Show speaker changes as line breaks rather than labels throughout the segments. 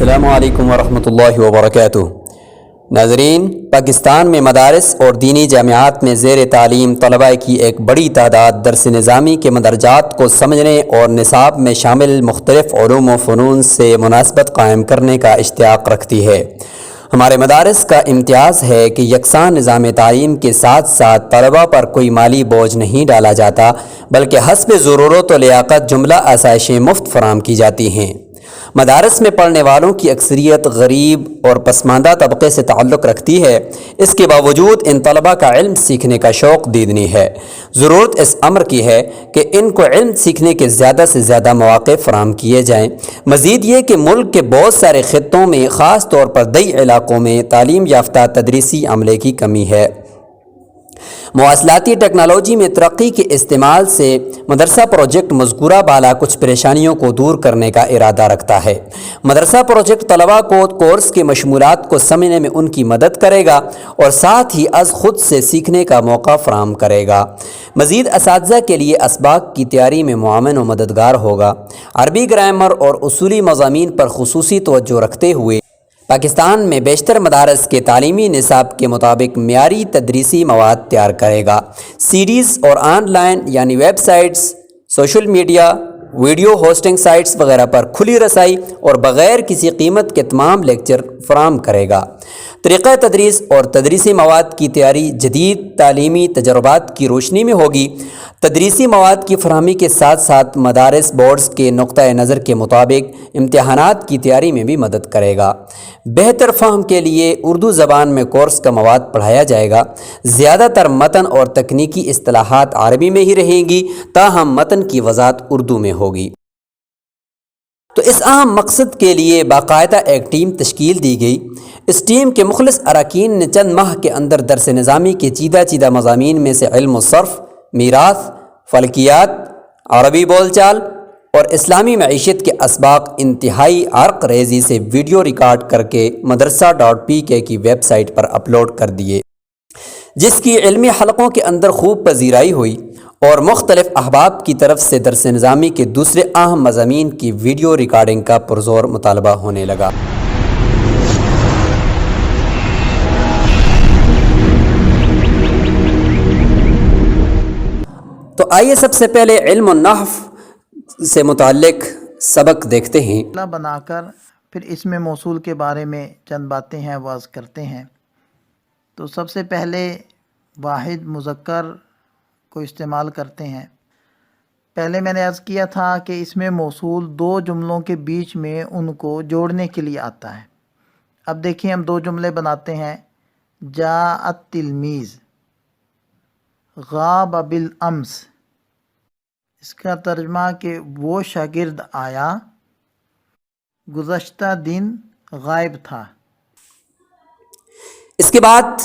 السلام علیکم ورحمۃ اللہ وبرکاتہ۔ ناظرین، پاکستان میں مدارس اور دینی جامعات میں زیر تعلیم طلباء کی ایک بڑی تعداد درس نظامی کے مدرجات کو سمجھنے اور نصاب میں شامل مختلف علوم و فنون سے مناسبت قائم کرنے کا اشتیاق رکھتی ہے۔ ہمارے مدارس کا امتیاز ہے کہ یکساں نظام تعلیم کے ساتھ ساتھ طلباء پر کوئی مالی بوجھ نہیں ڈالا جاتا، بلکہ حسب ضرورت و لیاقت جملہ آسائشیں مفت فراہم کی جاتی ہیں۔ مدارس میں پڑھنے والوں کی اکثریت غریب اور پسماندہ طبقے سے تعلق رکھتی ہے۔ اس کے باوجود ان طلباء کا علم سیکھنے کا شوق دیدنی ہے۔ ضرورت اس امر کی ہے کہ ان کو علم سیکھنے کے زیادہ سے زیادہ مواقع فراہم کیے جائیں۔ مزید یہ کہ ملک کے بہت سارے خطوں میں، خاص طور پر دیہی علاقوں میں، تعلیم یافتہ تدریسی عملے کی کمی ہے۔ مواصلاتی ٹیکنالوجی میں ترقی کے استعمال سے مدرسہ پروجیکٹ مذکورہ بالا کچھ پریشانیوں کو دور کرنے کا ارادہ رکھتا ہے۔ مدرسہ پروجیکٹ طلباء کو کورس کے مشمولات کو سمجھنے میں ان کی مدد کرے گا اور ساتھ ہی از خود سے سیکھنے کا موقع فراہم کرے گا۔ مزید اساتذہ کے لیے اسباق کی تیاری میں معاون و مددگار ہوگا۔ عربی گرامر اور اصولی مضامین پر خصوصی توجہ رکھتے ہوئے پاکستان میں بیشتر مدارس کے تعلیمی نصاب کے مطابق معیاری تدریسی مواد تیار کرے گا۔ سیڈیز اور آن لائن یعنی web sites, social media, video hosting sites وغیرہ پر کھلی رسائی اور بغیر کسی قیمت کے تمام لیکچر فراہم کرے گا۔ طریقہ تدریس اور تدریسی مواد کی تیاری جدید تعلیمی تجربات کی روشنی میں ہوگی۔ تدریسی مواد کی فراہمی کے ساتھ ساتھ مدارس بورڈز کے نقطۂ نظر کے مطابق امتحانات کی تیاری میں بھی مدد کرے گا۔ بہتر فہم کے لیے اردو زبان میں کورس کا مواد پڑھایا جائے گا۔ زیادہ تر متن اور تکنیکی اصطلاحات عربی میں ہی رہیں گی، تاہم متن کی وضاحت اردو میں ہوگی۔ تو اس اہم مقصد کے لیے باقاعدہ ایک ٹیم تشکیل دی گئی۔ اس ٹیم کے مخلص اراکین نے چند ماہ کے اندر درس نظامی کے چیدہ مضامین میں سے علم و صرف، میراث، فلکیات، عربی بول چال اور اسلامی معیشت کے اسباق انتہائی عرق ریزی سے ویڈیو ریکارڈ کر کے مدرسہ.pk کی ویب سائٹ پر اپلوڈ کر دیے، جس کی علمی حلقوں کے اندر خوب پذیرائی ہوئی اور مختلف احباب کی طرف سے درس نظامی کے دوسرے اہم مضامین کی ویڈیو ریکارڈنگ کا پرزور مطالبہ ہونے لگا۔ تو آئیے سب سے پہلے علم النحو سے متعلق سبق دیکھتے ہیں۔
بنا کر پھر اس میں موصول کے بارے میں چند باتیں ہیں واضح کرتے ہیں۔ تو سب سے پہلے واحد مذکر کو استعمال کرتے ہیں۔ پہلے میں نے عرض کیا تھا کہ اس میں موصول دو جملوں کے بیچ میں ان کو جوڑنے کے لیے آتا ہے۔ اب دیکھیں ہم دو جملے بناتے ہیں۔ جاء التلمیذ، غاب بالامس، اس کا ترجمہ کہ وہ شاگرد آیا، گزشتہ دن غائب تھا۔
اس کے بعد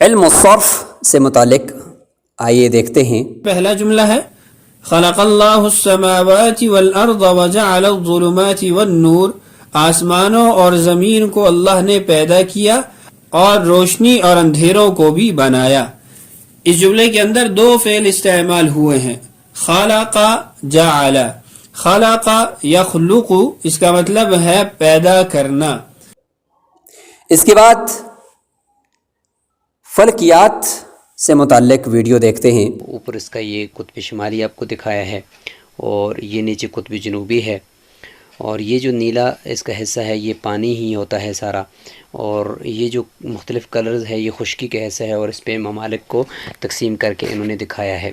علم الصرف سے متعلق آئیے دیکھتے ہیں۔
پہلا جملہ ہے خلق اللہ السماوات والارض وجعل الظلمات والنور، آسمانوں اور زمین کو اللہ نے پیدا کیا اور روشنی اور اندھیروں کو بھی بنایا۔ اس جملے کے اندر دو فعل استعمال ہوئے ہیں، خلق جعل۔ خلق یخلق، اس کا مطلب ہے پیدا کرنا۔
اس کے بعد فلکیات سے متعلق ویڈیو دیکھتے ہیں۔ اوپر اس کا یہ قطب شمالی آپ کو دکھایا ہے اور یہ نیچے قطب جنوبی ہے، اور یہ جو نیلا اس کا حصہ ہے یہ پانی ہی ہوتا ہے سارا، اور یہ جو مختلف کلرز ہے یہ خشکی کا حصہ ہے، اور اس پہ ممالک کو تقسیم کر کے انہوں نے دکھایا ہے۔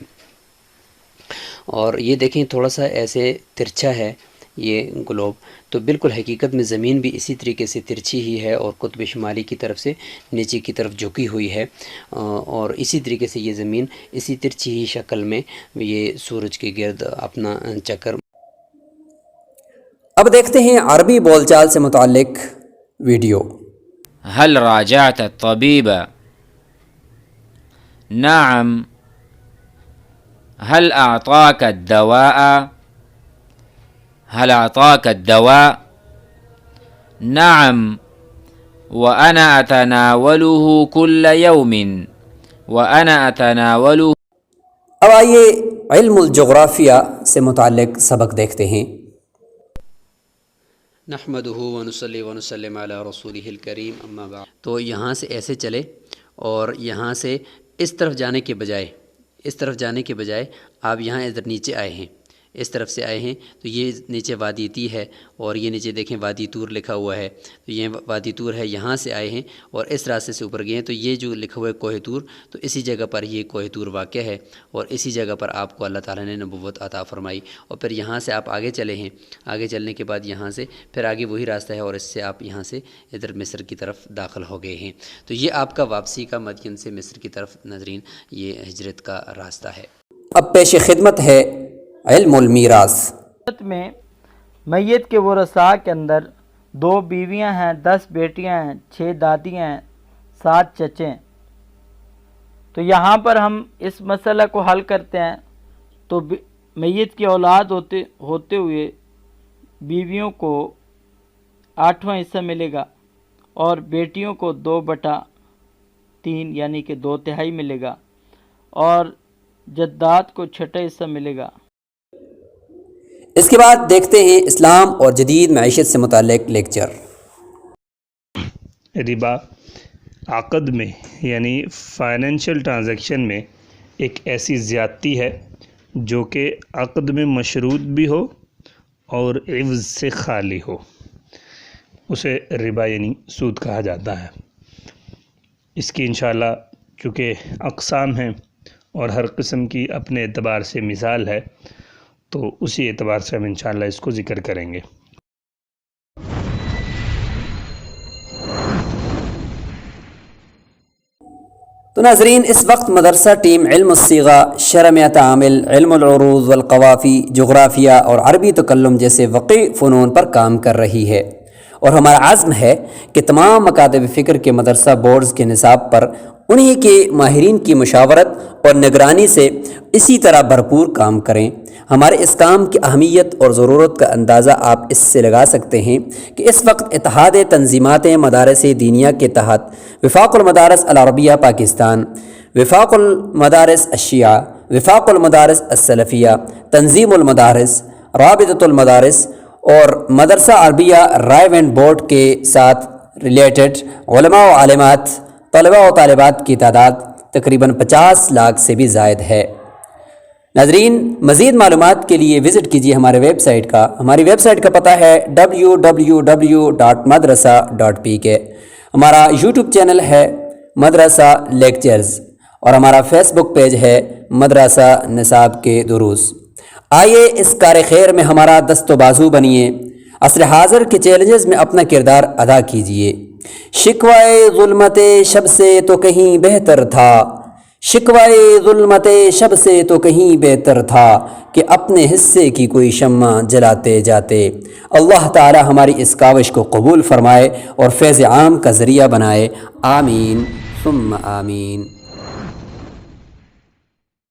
اور یہ دیکھیں تھوڑا سا ایسے ترچھا ہے یہ گلوب، تو بالکل حقیقت میں زمین بھی اسی طریقے سے ترچھی ہی ہے اور قطب شمالی کی طرف سے نیچے کی طرف جھکی ہوئی ہے، اور اسی طریقے سے یہ زمین اسی ترچھی ہی شکل میں یہ سورج کے گرد اپنا چکر۔ اب دیکھتے ہیں عربی بول چال سے متعلق ویڈیو۔
هل راجعت الطبيب؟ نعم. هل أعطاك الدواء؟ هل أعطاك الدواء؟ نعم، وأنا أتناوله كل يوم، وأنا أتناوله۔
اب آئیے علم الجغرافیہ سے متعلق سبق دیکھتے ہیں۔ نحمدہ ونصلی ونسلم علی رسولہ الکریم اما بعد۔ تو یہاں سے ایسے چلے اور یہاں سے اس طرف جانے کے بجائے آپ یہاں ادھر نیچے آئے ہیں، اس طرف سے آئے ہیں تو یہ نیچے وادی تی ہے اور یہ نیچے دیکھیں وادی طور لکھا ہوا ہے، تو یہ وادی طور ہے، یہاں سے آئے ہیں اور اس راستے سے اوپر گئے ہیں تو یہ جو لکھا ہوا ہے کوہ طور، تو اسی جگہ پر یہ کوہ طور واقع ہے اور اسی جگہ پر آپ کو اللہ تعالیٰ نے نبوت عطا فرمائی۔ اور پھر یہاں سے آپ آگے چلے ہیں، آگے چلنے کے بعد یہاں سے پھر آگے وہی راستہ ہے اور اس سے آپ یہاں سے ادھر مصر کی طرف داخل ہو گئے ہیں۔ تو یہ آپ کا واپسی کا مدین سے مصر کی طرف ناظرین یہ ہجرت کا راستہ ہے۔ اب پیش خدمت ہے علم المیراث۔
میں میت کے ورثاء کے اندر 2 بیویاں ہیں، 10 بیٹیاں ہیں، 6 دادیاں ہیں، 7 چچے ہیں۔ تو یہاں پر ہم اس مسئلہ کو حل کرتے ہیں تو میت کی اولاد ہوتے ہوئے بیویوں کو 8واں حصہ ملے گا اور بیٹیوں کو 2/3 یعنی کہ 2/3 ملے گا اور جدات کو 6واں حصہ ملے گا۔
اس کے بعد دیکھتے ہیں اسلام اور جدید معیشت سے متعلق لیکچر۔
ربا عقد میں یعنی فائنینشیل ٹرانزیکشن میں ایک ایسی زیادتی ہے جو کہ عقد میں مشروط بھی ہو اور عوض سے خالی ہو، اسے ربا یعنی سود کہا جاتا ہے۔ اس کی انشاءاللہ چونکہ اقسام ہیں اور ہر قسم کی اپنے اعتبار سے مثال ہے تو اسی اعتبار سے ہم انشاءاللہ اس کو ذکر کریں گے۔
تو ناظرین اس وقت مدرسہ ٹیم علم الصیغہ، شرح میں تعامل، علم العروض والقوافی، جغرافیہ اور عربی تکلم جیسے وقی فنون پر کام کر رہی ہے اور ہمارا عزم ہے کہ تمام مکاتب فکر کے مدرسہ بورڈز کے نصاب پر انہی کے ماہرین کی مشاورت اور نگرانی سے اسی طرح بھرپور کام کریں۔ ہمارے اس کام کی اہمیت اور ضرورت کا اندازہ آپ اس سے لگا سکتے ہیں کہ اس وقت اتحاد تنظیمات مدارس دینیہ کے تحت وفاق المدارس العربیہ پاکستان، وفاق المدارس الشیعہ، وفاق المدارس السلفیہ، تنظیم المدارس، رابطۃ المدارس اور مدرسہ عربیہ رائے وینڈ بورڈ کے ساتھ ریلیٹڈ علماء و عالمات، طلباء و طالبات کی تعداد تقریباً 50 لاکھ سے بھی زائد ہے۔ ناظرین مزید معلومات کے لیے وزٹ کیجیے ہمارے ویب سائٹ کا۔ ہماری ویب سائٹ کا پتہ ہے www.madrasa.pk۔ ہمارا یوٹیوب چینل ہے مدرسہ لیکچرز اور ہمارا فیس بک پیج ہے مدرسہ نصاب کے دروس۔ آئیے اس کار خیر میں ہمارا دست و بازو بنیے، عصر حاضر کے چیلنجز میں اپنا کردار ادا کیجیے۔ شکوائے ظلمت شب سے تو کہیں بہتر تھا، شکوائے ظلمت شب سے تو کہیں بہتر تھا کہ اپنے حصے کی کوئی شمع جلاتے جاتے۔ اللہ تعالی ہماری اس کاوش کو قبول فرمائے اور فیض عام کا ذریعہ بنائے، آمین ثم آمین۔